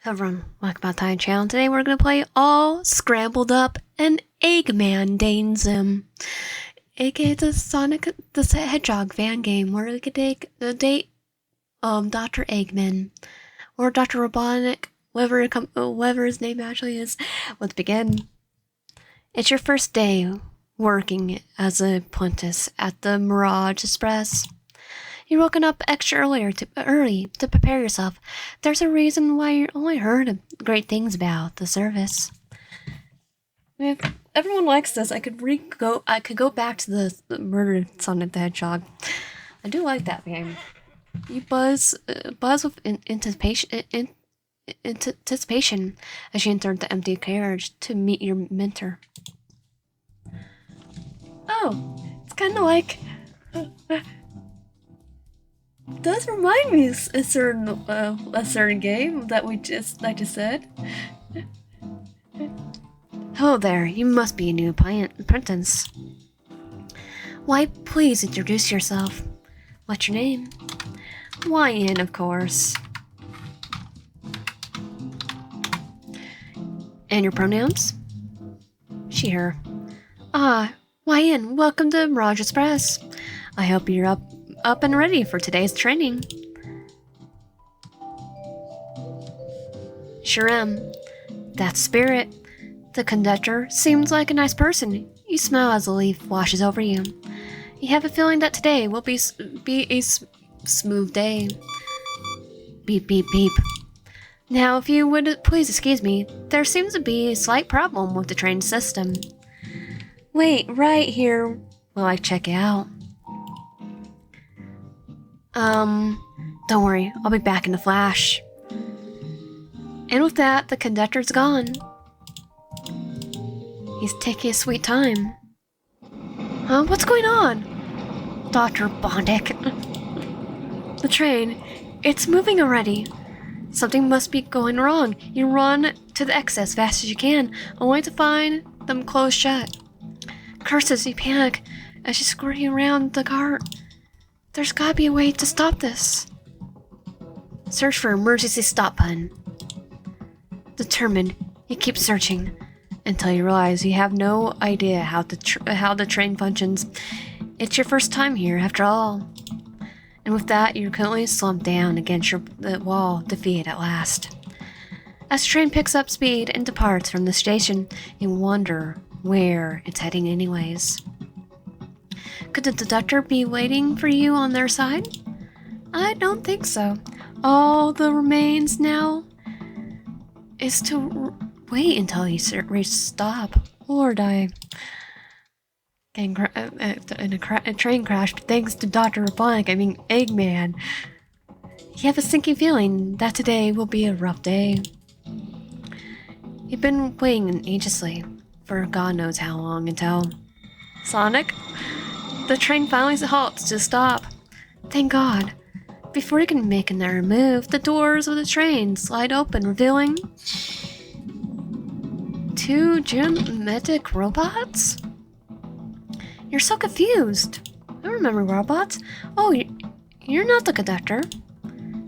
Hello everyone, welcome back to my channel. Today we're going to play all Scrambled Up and Eggman Danesum, aka the Sonic the Hedgehog fan game where we could take the date Dr. Eggman or Dr. Robotnik, whatever his name actually is. Let's begin. It's your first day working as an apprentice at the Mirage Express. You're woken up extra early to prepare yourself. There's a reason why you only heard great things about the service. If everyone likes this, I could go back to the murdered Sonic the Hedgehog. I do like that game. You buzz with anticipation as you enter the empty carriage to meet your mentor. Oh, it's kind of like. Does remind me of a certain game that I just said. Hello there, you must be a new apprentice. Why, please introduce yourself. What's your name? Ian, of course. And your pronouns? She, her. Ian, welcome to Mirage Express. I hope you're up and ready for today's training. Sure am. That's Spirit. The conductor seems like a nice person. You smile as the leaf washes over you. You have a feeling that today will be a smooth day. Beep, beep, beep. Now, if you would please excuse me, there seems to be a slight problem with the train system. Wait, right here while I check it out. Don't worry, I'll be back in a flash. And with that, the conductor's gone. He's taking his sweet time. What's going on? Dr. Bondic. The train, it's moving already. Something must be going wrong. You run to the exit as fast as you can, only to find them closed shut. Curses, you panic as you scurry around the cart. There's gotta be a way to stop this. Search for emergency stop button. Determined, you keep searching until you realize you have no idea how the train functions. It's your first time here, after all. And with that, you're currently slumped down against the wall, defeated at last. As the train picks up speed and departs from the station, you wonder where it's heading anyways. Could the deductor be waiting for you on their side? I don't think so. All that remains now is to wait until you reach stop or die. Getting in a train crash thanks to Dr. Robotnik, Eggman. You have a sinking feeling that today will be a rough day. You've been waiting anxiously for God knows how long until... Sonic? The train finally halts to stop. Thank God. Before you can make another move, the doors of the train slide open, revealing... two geometric robots? You're so confused. I remember robots. Oh, you're not the conductor.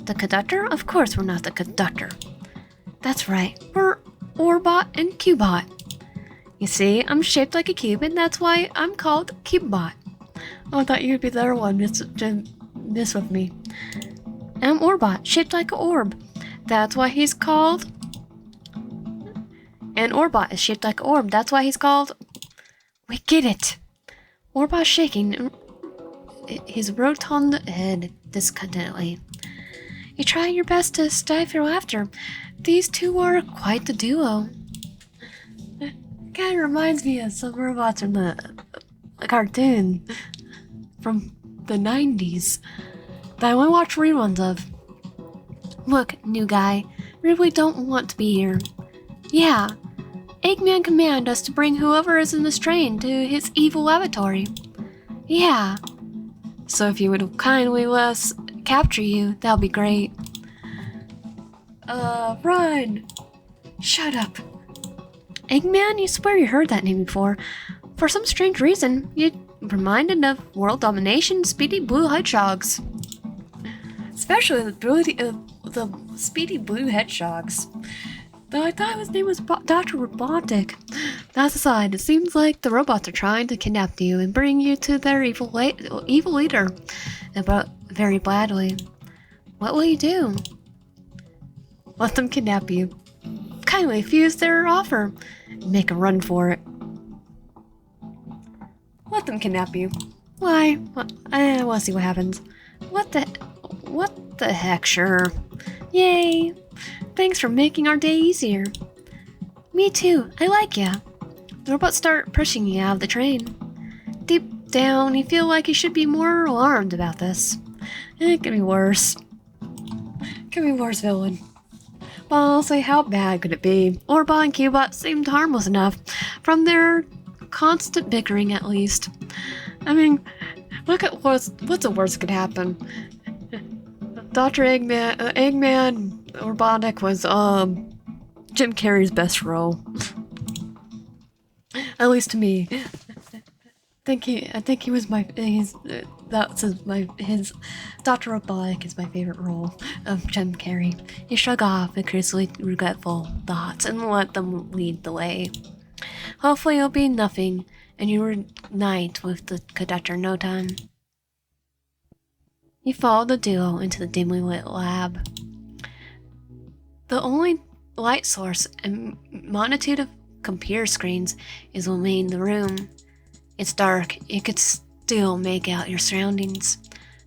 The conductor? Of course we're not the conductor. That's right. We're Orbot and Cubot. You see, I'm shaped like a cube, and that's why I'm called Cubebot. Oh, I thought you'd be the other one to miss with me. I'm Orbot, shaped like an orb. That's why he's called... And Orbot is shaped like an orb. That's why he's called... We get it. Orbot shaking his rotund head discontentedly. You try your best to stifle laughter. These two are quite the duo. Kind of reminds me of some robots from the cartoon from the 90s that I only watch reruns of. Look, new guy, really don't want to be here. Yeah, Eggman commanded us to bring whoever is in this train to his evil laboratory. Yeah. So if you would kindly let us capture you, that'll be great. Run! Shut up. Eggman, you swear you heard that name before. For some strange reason, you reminded of world domination speedy blue hedgehogs. Especially the the speedy blue hedgehogs. Though I thought his name was Dr. Robotnik. That's aside, it seems like the robots are trying to kidnap you and bring you to their evil leader. But very badly. What will you do? Let them kidnap you. Kindly refuse their offer. Make a run for it. Let them kidnap you. Why? I want to see what happens. What the heck, sure. Yay! Thanks for making our day easier. Me too, I like ya. The robots start pushing you out of the train. Deep down, you feel like you should be more alarmed about this. It could be worse. Could be worse, villain. But honestly, how bad could it be? Orbot and Cubot seemed harmless enough, from their constant bickering at least. I mean, look at what's the worst that could happen. Dr. Eggman Robotnik was Jim Carrey's best role. At least to me. I think he was his Dr. Robotnik is my favorite role of Jim Carrey. You shrug off increasingly regretful thoughts and let them lead the way. Hopefully it'll be nothing, and you reunite with the conductor in no time. You follow the duo into the dimly lit lab. The only light source and multitude of computer screens is illuminating the room. It's dark. You could still make out your surroundings.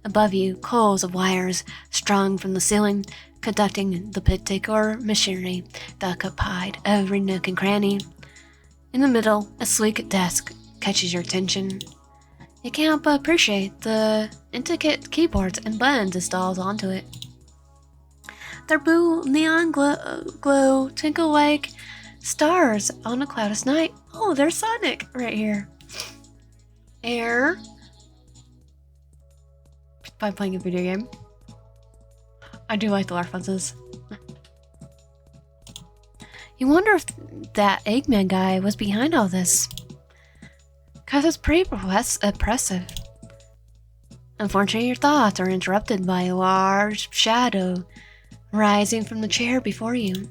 Above you, coils of wires strung from the ceiling, conducting the particular machinery that occupied every nook and cranny. In the middle, a sleek desk catches your attention. You can't help but appreciate the intricate keyboards and buttons installed onto it. Their blue neon glow twinkle like stars on a cloudless night. Oh, there's Sonic right here. Air. By playing a video game. I do like the references. You wonder if that Eggman guy was behind all this. Cause it's pretty oppressive. Unfortunately, your thoughts are interrupted by a large shadow rising from the chair before you.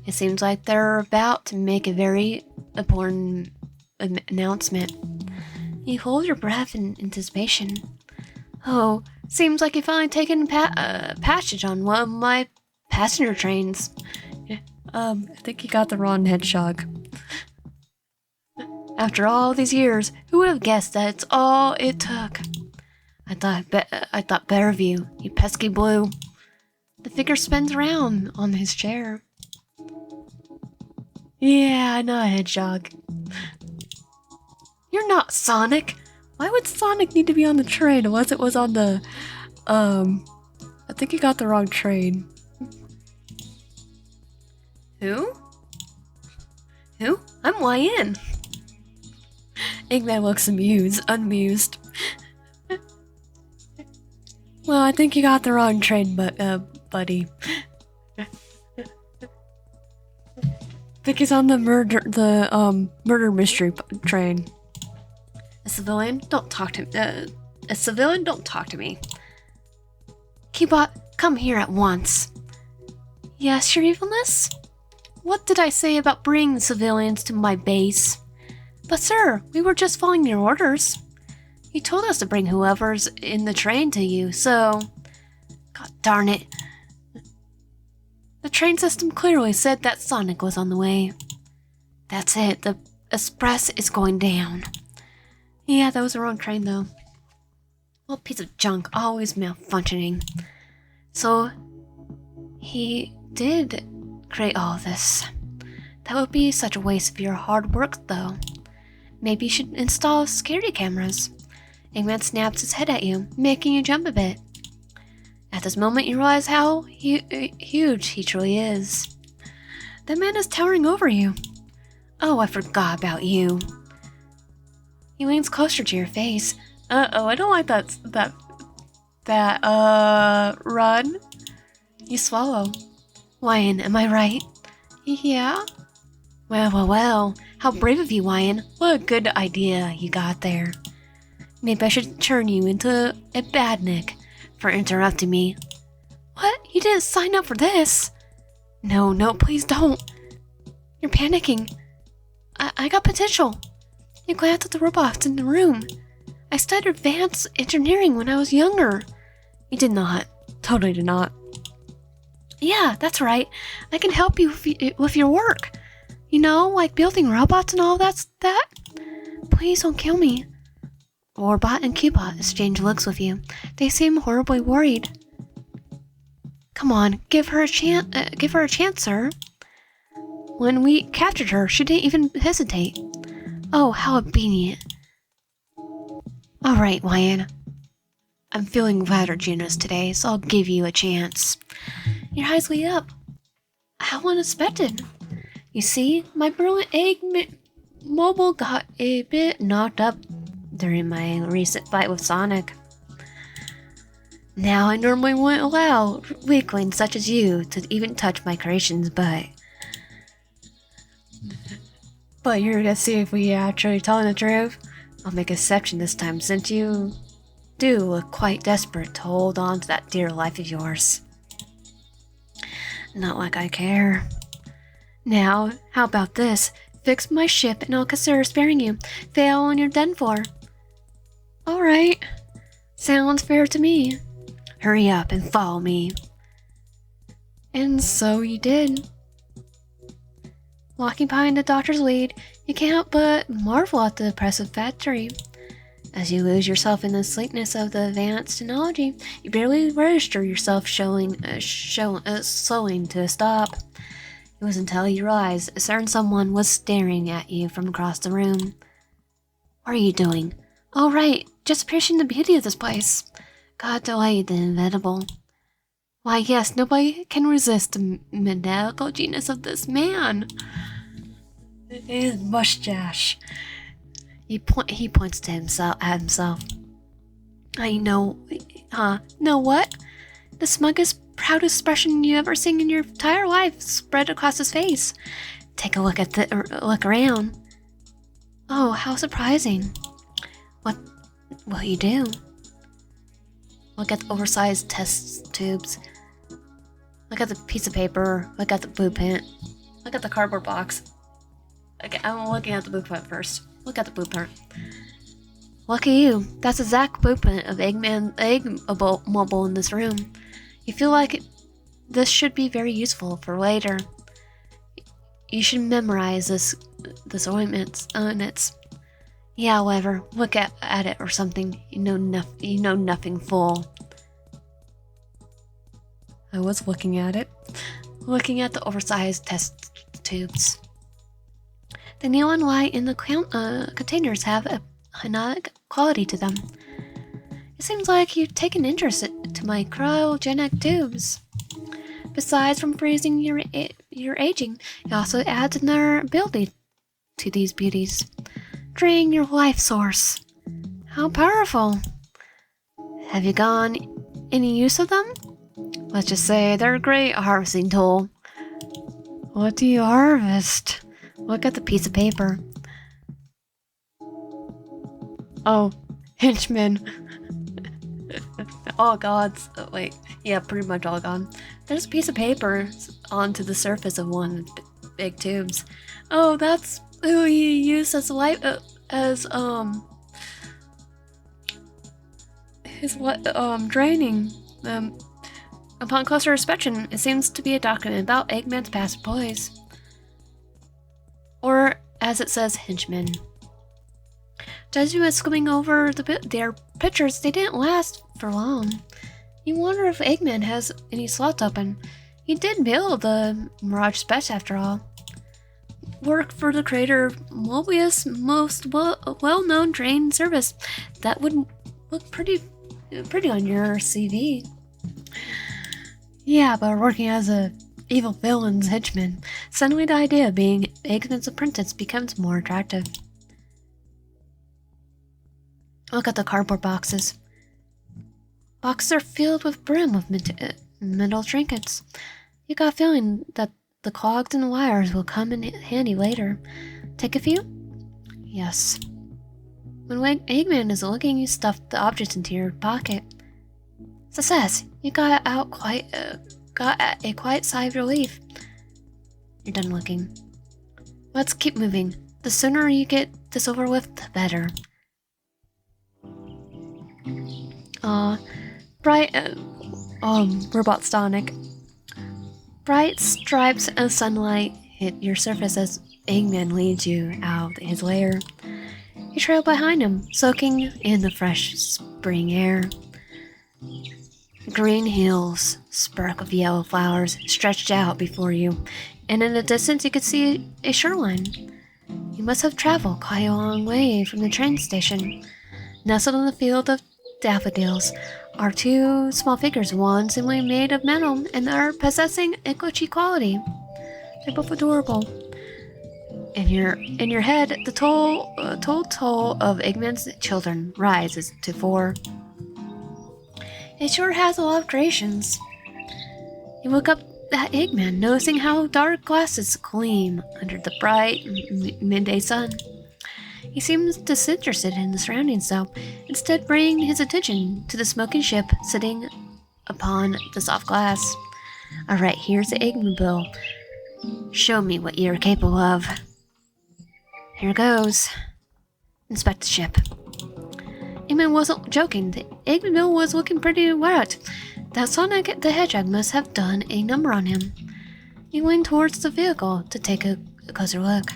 It seems like they're about to make a very important announcement. You hold your breath in anticipation. Oh, seems like you've finally taken passage on one of my passenger trains. I think you got the wrong hedgehog. After all these years, who would have guessed that it's all it took? I thought better of you, you pesky blue. The figure spins around on his chair. Yeah, I know a hedgehog. You're not Sonic. Why would Sonic need to be on the train unless it was on the, I think you got the wrong train. Who? I'm YN. Eggman looks unmused. Well, I think you got the wrong train, buddy. I think he's on the murder mystery train. A civilian? Don't talk to me. Keybot, come here at once. Yes, your evilness? What did I say about bringing civilians to my base? But sir, we were just following your orders. You told us to bring whoever's in the train to you, so... God darn it. The train system clearly said that Sonic was on the way. That's it, the express is going down. Yeah, that was the wrong train though. Little piece of junk, always malfunctioning. So, he did create all of this. That would be such a waste of your hard work though. Maybe you should install security cameras. Eggman snaps his head at you, making you jump a bit. At this moment, you realize how huge he truly is. That man is towering over you. Oh, I forgot about you. He leans closer to your face. Uh-oh, I don't like that run. You swallow. Wyan, am I right? Yeah? Well. How brave of you, Wyan. What a good idea you got there. Maybe I should turn you into a badnik for interrupting me. What? You didn't sign up for this. No, please don't. You're panicking. I got potential. You glanced at the robots in the room. I studied advanced engineering when I was younger. You did not. Totally did not. Yeah, that's right. I can help you with your work. You know, like building robots and all that. Please don't kill me. Warbot and Cubot exchange looks with you. They seem horribly worried. Come on, give her a chance, sir. When we captured her, she didn't even hesitate. Oh, how obedient. Alright, Wyan. I'm feeling rather generous today, so I'll give you a chance. Your eyes light up. How unexpected. You see, my brilliant Eggman mobile got a bit knocked up during my recent fight with Sonic. Now, I normally wouldn't allow weaklings such as you to even touch my creations, but you're gonna see if we actually telling the truth. I'll make an exception this time, since you do look quite desperate to hold on to that dear life of yours. Not like I care. Now, how about this? Fix my ship and I'll consider sparing you. Fail and you're done for. Alright. Sounds fair to me. Hurry up and follow me. And so you did. Walking behind the doctor's lead, you can't help but marvel at the impressive factory. As you lose yourself in the sleekness of the advanced technology, you barely register yourself slowing to a stop. It was until you realized a certain someone was staring at you from across the room. What are you doing? Oh right, just appreciating the beauty of this place. God delayed the inevitable. Why yes, nobody can resist the medical genius of this man. His mustache. He points to himself at himself. I know, know what? The smuggest, proudest expression you ever seen in your entire life spread across his face. Take a look around. Oh, how surprising. What will you do? Look at the oversized test tubes. Look at the piece of paper. Look at the blueprint. Look at the cardboard box. Okay, I'm looking at the blueprint first. Look at the blueprint. Look at you. That's the exact blueprint of Eggman mobile in this room. You feel like this should be very useful for later. You should memorize this ordinance. Yeah, however, look at it or something. You know nothing, fool. I was looking at it. Looking at the oversized test tubes. The neon light in the containers have a hypnotic quality to them. It seems like you've taken interest to my cryogenic tubes. Besides from freezing your aging, it also adds another ability to these beauties. Drain your life source. How powerful. Have you gotten any use of them? Let's just say they're a great harvesting tool. What do you harvest? Look at the piece of paper. Oh, henchmen. All gods. Oh, wait. Yeah, pretty much all gone. There's a piece of paper onto the surface of one of the big tubes. Oh, that's who you use as light draining. Upon closer inspection, it seems to be a document about Eggman's past employees. Or, as it says, henchmen. Judging by skimming over their pictures, they didn't last for long. You wonder if Eggman has any slots open. He did build the Mirage Spec after all. Work for the creator of Mobius' most well-known train service. That would look pretty on your CV. Yeah, but working as a evil villain's henchman, suddenly the idea of being Eggman's apprentice becomes more attractive. Look at the cardboard boxes. Boxes are filled with brim of metal trinkets. You got a feeling that the cogs and wires will come in handy later. Take a few? Yes. When Eggman is looking, you stuff the objects into your pocket. Success! You got a quiet sigh of relief. You're done looking. Let's keep moving. The sooner you get this over with, the better. Robotnik. Bright stripes of sunlight hit your surface as Eggman leads you out of his lair. You trail behind him, soaking in the fresh spring air. Green hills, spark of yellow flowers stretched out before you, and in the distance you could see a shoreline. You must have traveled quite a long way from the train station. Nestled in the field of daffodils are two small figures, one seemingly made of metal and the other possessing a glitchy quality. They're both adorable. In your head, the toll of Eggman's children rises to 4. It sure has a lot of creations. You look up at Eggman, noticing how dark glasses gleam under the bright midday sun. He seems disinterested in the surroundings, though, instead bringing his attention to the smoking ship sitting upon the soft glass. Alright, here's the Eggman bill. Show me what you're capable of. Here goes. Inspect the ship. Eggman wasn't joking. The Eggman bill was looking pretty wet. That Sonic the Hedgehog must have done a number on him. He leaned towards the vehicle to take a closer look.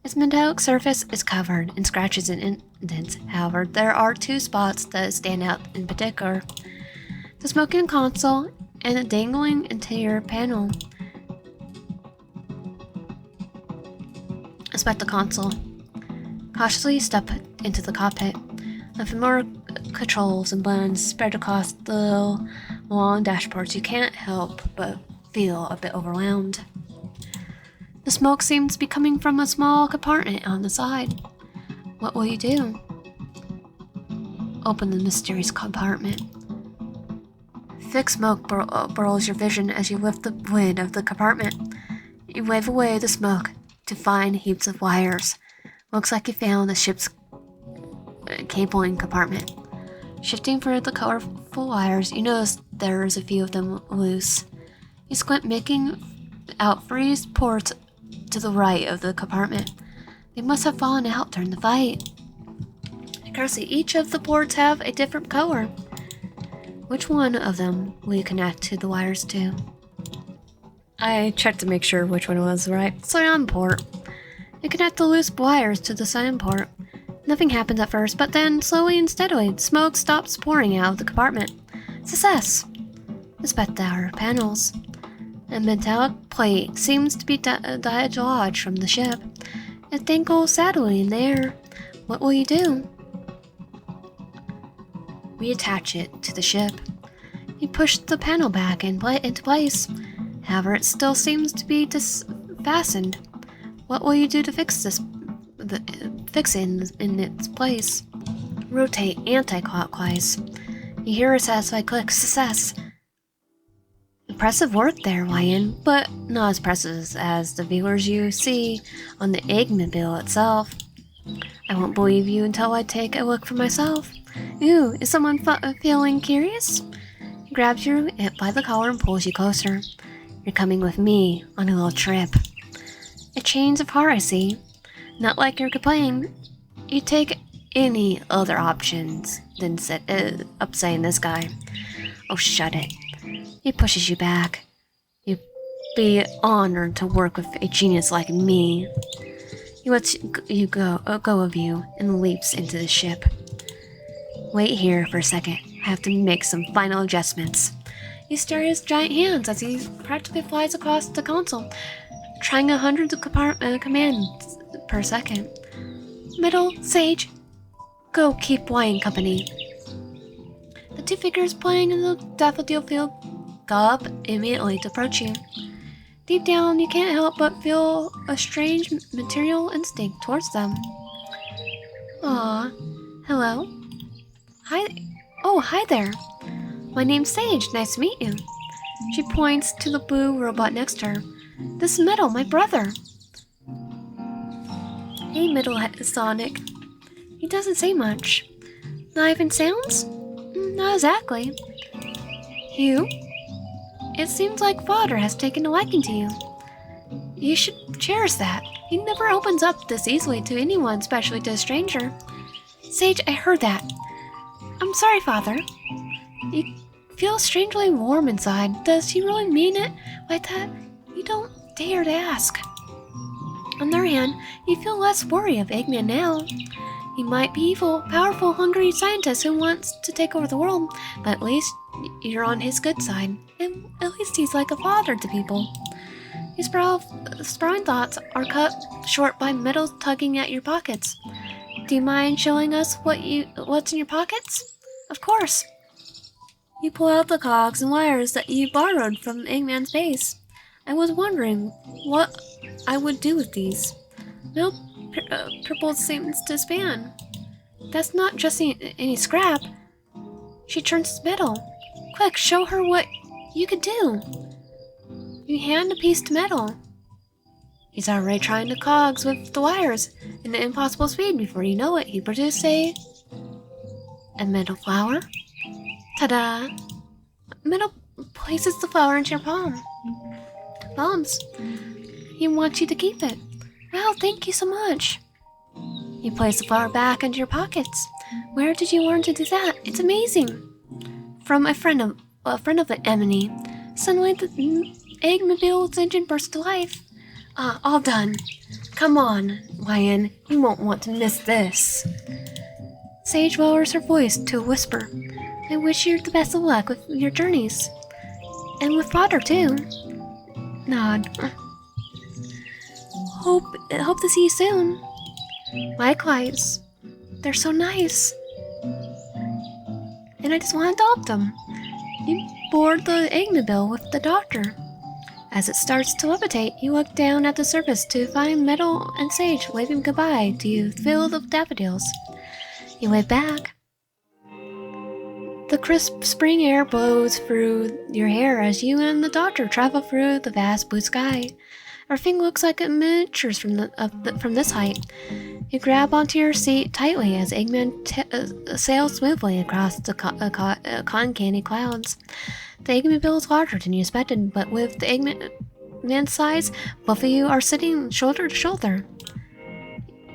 Its metallic surface is covered in scratches and indents. However, there are 2 spots that stand out in particular. The smoking console and a dangling interior panel. Inspect the console. Cautiously step into the cockpit. A few more controls and buttons spread across the long dashboards. You can't help but feel a bit overwhelmed. The smoke seems to be coming from a small compartment on the side. What will you do? Open the mysterious compartment. Thick smoke burrows your vision as you lift the lid of the compartment. You wave away the smoke to find heaps of wires. Looks like you found the ship's cabling compartment. Shifting for the colorful wires, you notice there's a few of them loose. You squint, making out 3 ports to the right of the compartment. They must have fallen out during the fight. Curiously, each of the ports have a different color. Which one of them will you connect to the wires to? I checked to make sure which one was right. Cyan port. You connect the loose wires to the cyan port. Nothing happens at first, but then, slowly and steadily, smoke stops pouring out of the compartment. Success! Inspect the outer panels. A metallic plate seems to be dislodged from the ship. It dangles sadly in the air. What will you do? Reattach it to the ship. You push the panel back into place. However, it still seems to be fastened. What will you do to fix this? Fix it in its place. Rotate anti-clockwise. You hear a satisfied click. Success. Impressive work there, YN, but not as impressive as the viewers you see on the Eggman bill itself. I won't believe you until I take a look for myself. Ooh, is someone feeling curious? He grabs you by the collar and pulls you closer. You're coming with me on a little trip. A change of heart, I see. Not like you're complaining. You take any other options than upsetting this guy. Oh, shut it. He pushes you back. You'd be honored to work with a genius like me. He lets you go of you and leaps into the ship. Wait here for a second. I have to make some final adjustments. You stare at his giant hands as he practically flies across the console, trying 100 commands per second. Middle, Sage, go keep wine company. The 2 figures playing in the daffodil field go up immediately to approach you. Deep down, you can't help but feel a strange material instinct towards them. Hello? Hi. Oh, hi there. My name's Sage. Nice to meet you. She points to the blue robot next to her. This is Metal, my brother. Hey, Middle Sonic. He doesn't say much. Not even sounds? Not exactly. You? It seems like Father has taken a liking to you. You should cherish that. He never opens up this easily to anyone, especially to a stranger. Sage, I heard that. I'm sorry, Father. You feel strangely warm inside. Does he really mean it like that? You don't dare to ask. On the other hand, you feel less worry of Eggman now. He might be evil, powerful, hungry scientist who wants to take over the world, but at least you're on his good side. And at least he's like a father to people. His sprawling thoughts are cut short by metal tugging at your pockets. Do you mind showing us what's in your pockets? Of course. You pull out the cogs and wires that you borrowed from Eggman's base. I was wondering what I would do with these. Nope, purple seems to span. That's not just any scrap. She turns metal. Quick, show her what you could do. You hand a piece to metal. He's already trying the cogs with the wires in an impossible speed. Before you know it, he produces a metal flower. Ta-da! Metal places the flower into your palms. He wants you to keep it. Wow, thank you so much. You place the flower back into your pockets. Where did you learn to do that? It's amazing. From a friend of Emily. Suddenly, the Eggmobile's engine burst to life. All done. Come on, Lion. You won't want to miss this. Sage lowers her voice to a whisper. I wish you the best of luck with your journeys. And with Father, too. Nod. Hope to see you soon. Likewise. They're so nice. And I just want to adopt them. You board the Eggmobile with the doctor. As it starts to levitate, you look down at the surface to find Metal and Sage waving goodbye to you, filled with daffodils. You wave back. The crisp spring air blows through your hair as you and the doctor travel through the vast blue sky. Everything looks like miniatures from this height. You grab onto your seat tightly as Eggman sails smoothly across the cotton candy clouds. The Eggmobile is larger than you expected, but with the Eggman's size, both of you are sitting shoulder to shoulder.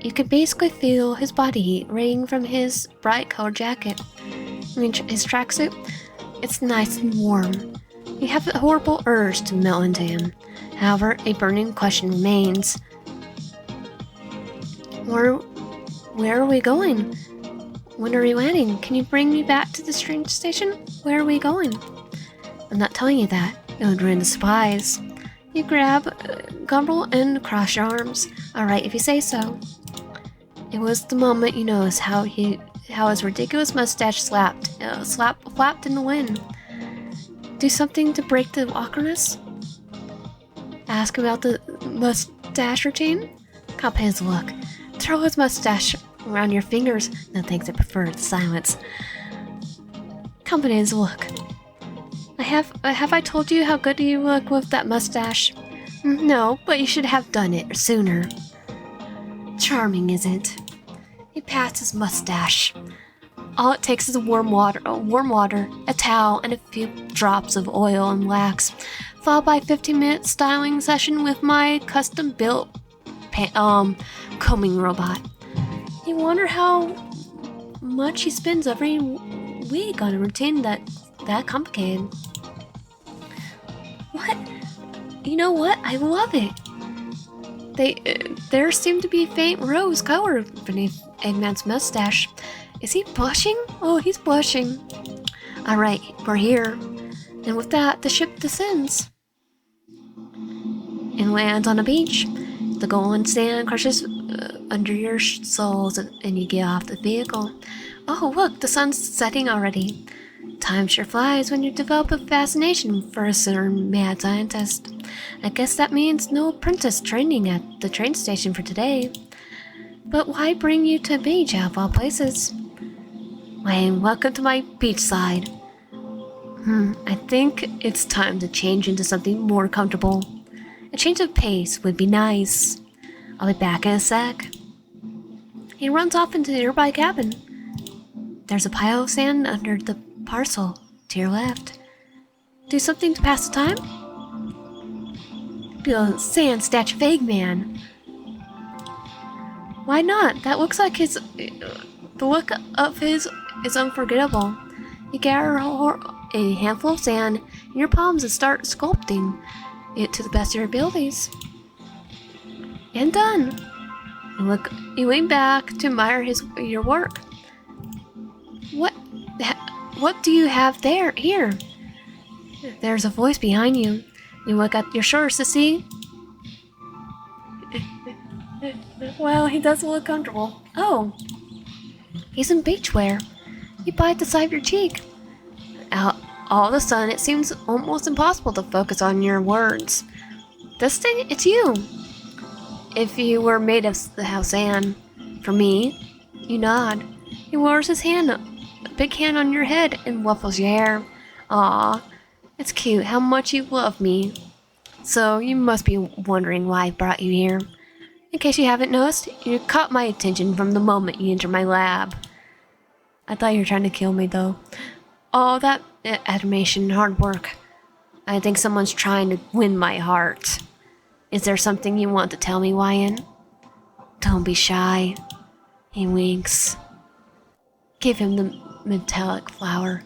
You can basically feel his body heat radiating from his bright colored jacket. I mean, his tracksuit. It's nice and warm. You have a horrible urge to melt into him. However, a burning question remains. Where are we going? When are we landing? Can you bring me back to the train station? Where are we going? I'm not telling you that. It would ruin the surprise. You grab Gumble and cross your arms. Alright, if you say so. It was the moment you noticed how his ridiculous mustache flapped in the wind. Do something to break the awkwardness? Ask about the mustache routine? Company's look. Throw his mustache around your fingers. No thanks, I prefer the silence. Company's look. Have I told you how good you look with that mustache? No, but you should have done it sooner. Charming, isn't it? He pats his mustache. All it takes is warm water, a towel, and a few drops of oil and wax, followed by a 15-minute styling session with my custom-built combing robot. You wonder how much he spends every week on a routine that complicated. What? You know what? I love it. There seemed to be a faint rose color beneath Eggman's mustache. Is he blushing? Oh, he's blushing. Alright, we're here. And with that, the ship descends and lands on a beach. The golden sand crushes under your soles and you get off the vehicle. Oh, look, the sun's setting already. Time sure flies when you develop a fascination for a certain mad scientist. I guess that means no apprentice training at the train station for today. But why bring you to a beach out of all places? Wayne, welcome to my beachside. I think it's time to change into something more comfortable. A change of pace would be nice. I'll be back in a sec. He runs off into the nearby cabin. There's a pile of sand under the parcel to your left. Do something to pass the time? Build a sand statue of Eggman. Why not? That looks like his... The look of his is unforgettable. You gather a handful of sand in your palms and start sculpting it to the best of your abilities. And done! You lean back to admire your work. What do you have here? There's a voice behind you. You look at your shoulders to see. Well, he doesn't look comfortable. Oh, he's in beachwear. You bite the side of your cheek. All of a sudden, it seems almost impossible to focus on your words. This thing, it's you. If you were made of sand, for me, you nod. He lowers his hand, a big hand on your head, and ruffles your hair. Aw, it's cute how much you love me. So you must be wondering why I brought you here. In case you haven't noticed, you caught my attention from the moment you entered my lab. I thought you were trying to kill me, though. All that admiration and hard work. I think someone's trying to win my heart. Is there something you want to tell me, Wyan? Don't be shy. He winks. Give him the metallic flower.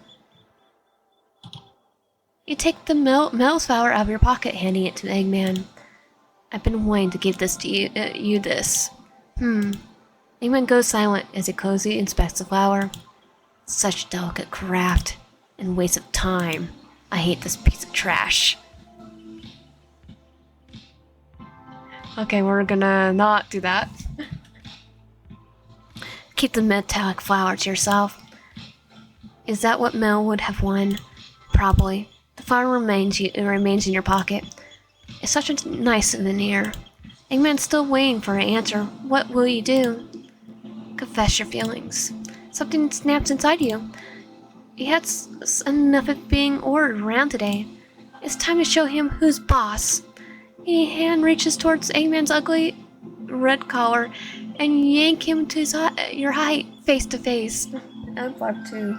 You take the metal flower out of your pocket, handing it to Eggman. I've been wanting to give this to you this. Eggman goes silent as he closely inspects the flower. Such a delicate craft and waste of time. I hate this piece of trash. Okay, we're gonna not do that. Keep the metallic flower to yourself. Is that what Mel would have won? Probably. The flower remains in your pocket. It's such a nice veneer. Eggman's still waiting for an answer. What will you do? Confess your feelings. Something snaps inside you. You had enough of being ordered around today. It's time to show him who's boss. Your hand reaches towards Eggman's ugly red collar and yank him to your height, face to face. I'm fucked too.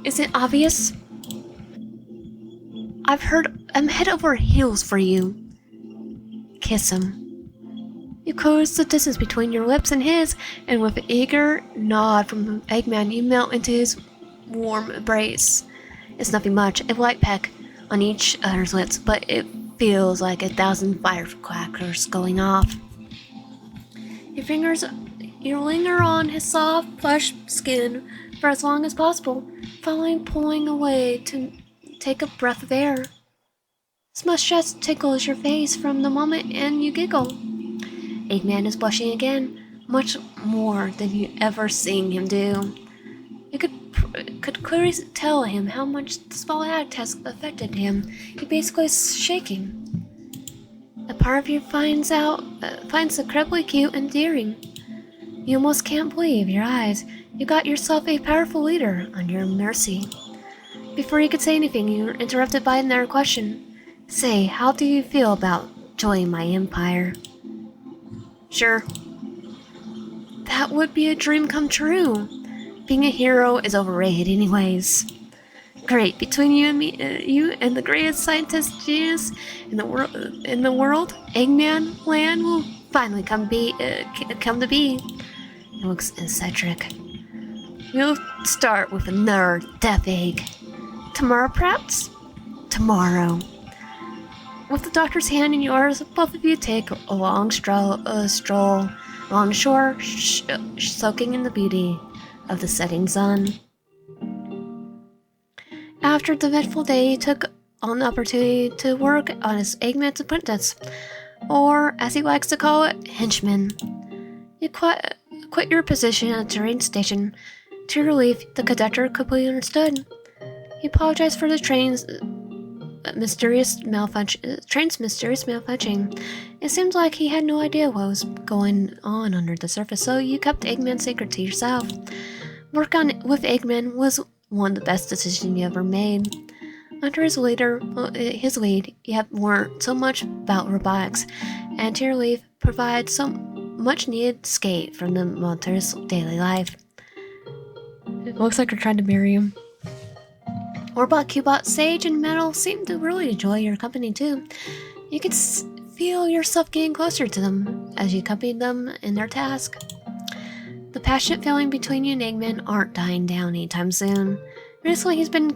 Is it obvious? I'm head over heels for you. Kiss him. You close the distance between your lips and his, and with an eager nod from Eggman, you melt into his warm embrace. It's nothing much, a light peck on each other's lips, but it feels like 1,000 firecrackers going off. You linger on his soft, plush skin for as long as possible, finally pulling away to take a breath of air. His mustache tickles your face from the moment and you giggle. Eggman is blushing again, much more than you ever seen him do. You could clearly tell him how much the small act has affected him. He basically is shaking. A part of you finds incredibly cute and endearing. You almost can't believe your eyes. You got yourself a powerful leader on your mercy. Before you could say anything, you were interrupted by another question. Say, how do you feel about joining my empire? Sure. That would be a dream come true. Being a hero is overrated anyways. Great, between you and me, you and the greatest scientist genius in the world, Eggman Land will finally come to be. It looks eccentric. We'll start with another death egg. Tomorrow, perhaps? Tomorrow. With the doctor's hand in yours, both of you take a long stroll along the shore, soaking in the beauty of the setting sun. After the eventful day, he took on the opportunity to work on his Eggman's apprentice, or as he likes to call it, henchman. You quit your position at the train station. To your relief, the conductor completely understood. He apologized for the train's mysterious malfunctioning. It seemed like he had no idea what was going on under the surface, so you kept Eggman's secret to yourself. Work with Eggman was one of the best decisions you ever made. Under his lead, you have learned so much about robotics, and to your relief, provide some much-needed escape from the monotonous daily life. It looks like you're trying to marry him. Orbot, Cubot, Sage, and Metal seem to really enjoy your company too. You could feel yourself getting closer to them as you accompanied them in their task. The passionate feeling between you and Eggman aren't dying down anytime soon. Recently, he's been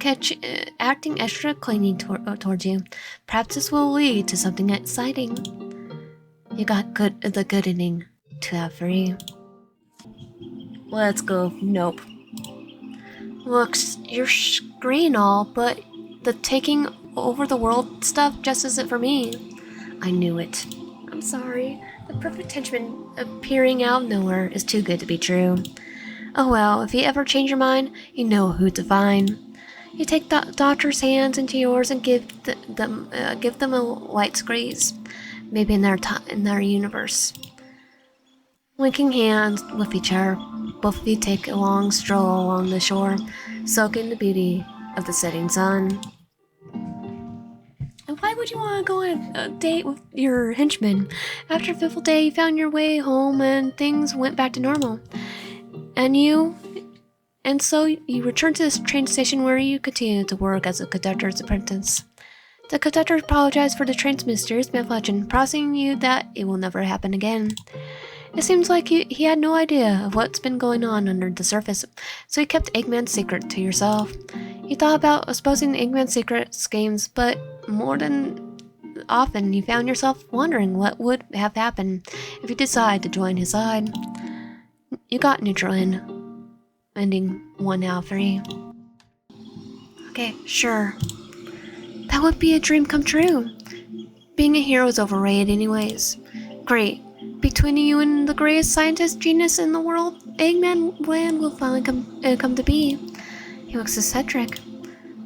acting extra clingy towards you. Perhaps this will lead to something exciting. You got the good ending to have free. Let's go. Nope. Looks, you're green all, but the taking over the world stuff just isn't for me. I knew it. I'm sorry. The perfect henchman appearing out of nowhere is too good to be true. Oh well, if you ever change your mind, you know who to find. You take the doctor's hands into yours and give them a light squeeze. Maybe in their universe. Linking hands with each other, both of you take a long stroll along the shore, soaking the beauty of the setting sun. And why would you want to go on a date with your henchman? After a fateful day, you found your way home and things went back to normal. And so you returned to this train station where you continued to work as a conductor's apprentice. The conductor apologized for the train's mysterious malfunction, promising you that it will never happen again. It seems like he had no idea of what's been going on under the surface, so he kept Eggman's secret to yourself. You thought about exposing Eggman's secret schemes, but more than often you found yourself wondering what would have happened if you decided to join his side. You got neutral ending 1 out of 3. Okay, sure. That would be a dream come true. Being a hero is overrated anyways. Great. Between you and the greatest scientist genius in the world, Eggman Land will finally come to be. He looks eccentric.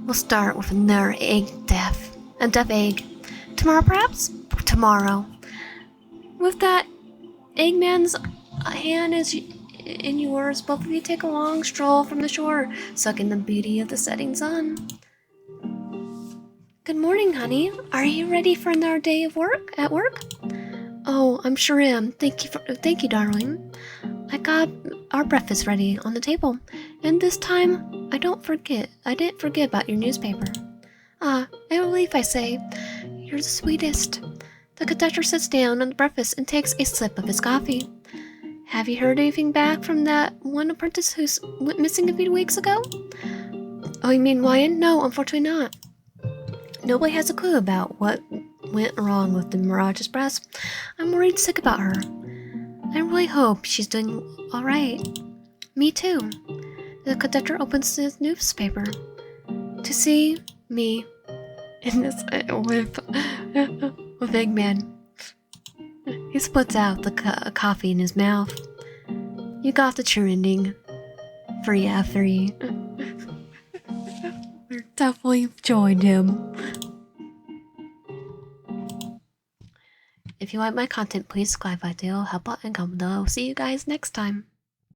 We'll start with another egg death. A death egg. Tomorrow perhaps? Tomorrow. With that, Eggman's hand is in yours. Both of you take a long stroll from the shore, sucking the beauty of the setting sun. Good morning, honey. Are you ready for another day of work? Oh, I'm sure am. Thank you, darling. I got our breakfast ready on the table, and this time I didn't forget about your newspaper. A relief, I say. You're the sweetest. The conductor sits down on the breakfast and takes a sip of his coffee. Have you heard anything back from that one apprentice who went missing a few weeks ago? Oh, you mean Ryan? No, unfortunately not. Nobody has a clue about what went wrong with the Mirage Express. I'm worried sick about her. I really hope she's doing alright. Me too. The conductor opens his newspaper to see me in this with Eggman. He splits out the coffee in his mouth. You got the true ending. 3 out of 3. We're definitely joined him. If you like my content, please subscribe, like, help out, and comment below. See you guys next time.